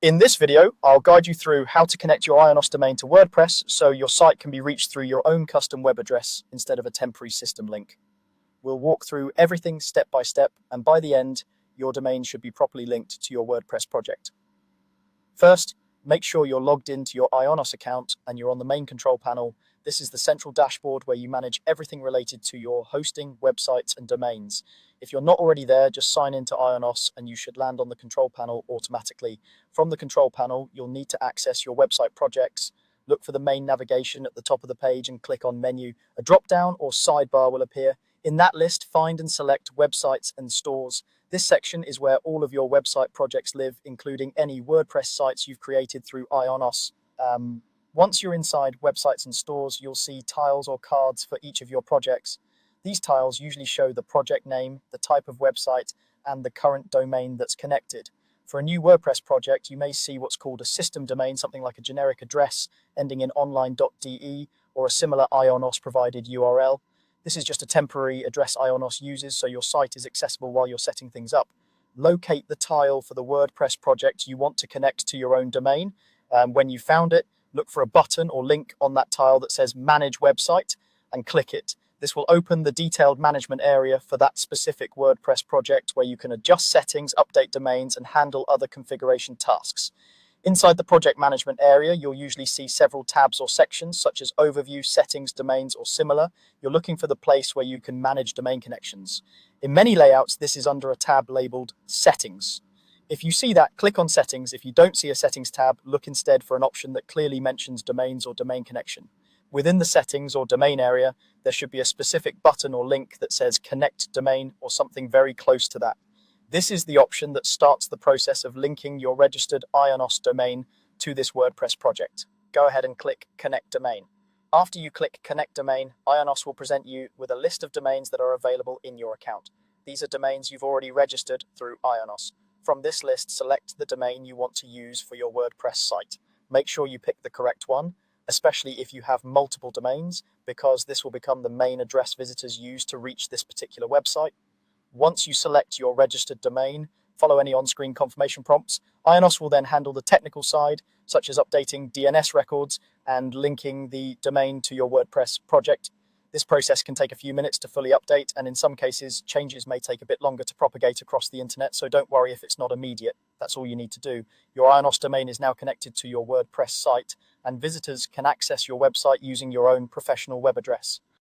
In this video, I'll guide you through how to connect your Ionos domain to WordPress so your site can be reached through your own custom web address instead of a temporary system link. We'll walk through everything step by step, and by the end, your domain should be properly linked to your WordPress project. First, make sure you're logged into your Ionos account and you're on the main control panel. This is the central dashboard where you manage everything related to your hosting, websites, and domains. If you're not already there, just sign into Ionos and you should land on the control panel automatically. From the control panel, you'll need to access your website projects. Look for the main navigation at the top of the page and click on Menu. A drop-down or sidebar will appear. In that list, find and select Websites and Stores. This section is where all of your website projects live, including any WordPress sites you've created through Ionos. Once you're inside Websites and Stores, you'll see tiles or cards for each of your projects. These tiles usually show the project name, the type of website, and the current domain that's connected. For a new WordPress project, you may see what's called a system domain, something like a generic address ending in online.de or a similar Ionos provided URL. This is just a temporary address Ionos uses, so your site is accessible while you're setting things up. Locate the tile for the WordPress project you want to connect to your own domain. When you found it, look for a button or link on that tile that says Manage Website and click it. This will open the detailed management area for that specific WordPress project where you can adjust settings, update domains, and handle other configuration tasks. Inside the project management area, you'll usually see several tabs or sections such as Overview, Settings, Domains, or similar. You're looking for the place where you can manage domain connections. In many layouts, this is under a tab labeled Settings. If you see that, click on Settings. If you don't see a Settings tab, look instead for an option that clearly mentions domains or domain connection. Within the Settings or Domain area, there should be a specific button or link that says Connect Domain or something very close to that. This is the option that starts the process of linking your registered Ionos domain to this WordPress project. Go ahead and click Connect Domain. After you click Connect Domain, Ionos will present you with a list of domains that are available in your account. These are domains you've already registered through Ionos. From this list, select the domain you want to use for your WordPress site. Make sure you pick the correct one, especially if you have multiple domains, because this will become the main address visitors use to reach this particular website. Once you select your registered domain, follow any on-screen confirmation prompts. Ionos will then handle the technical side, such as updating DNS records and linking the domain to your WordPress project. This process can take a few minutes to fully update, and in some cases, changes may take a bit longer to propagate across the internet, so don't worry if it's not immediate. That's all you need to do. Your Ionos domain is now connected to your WordPress site, and visitors can access your website using your own professional web address.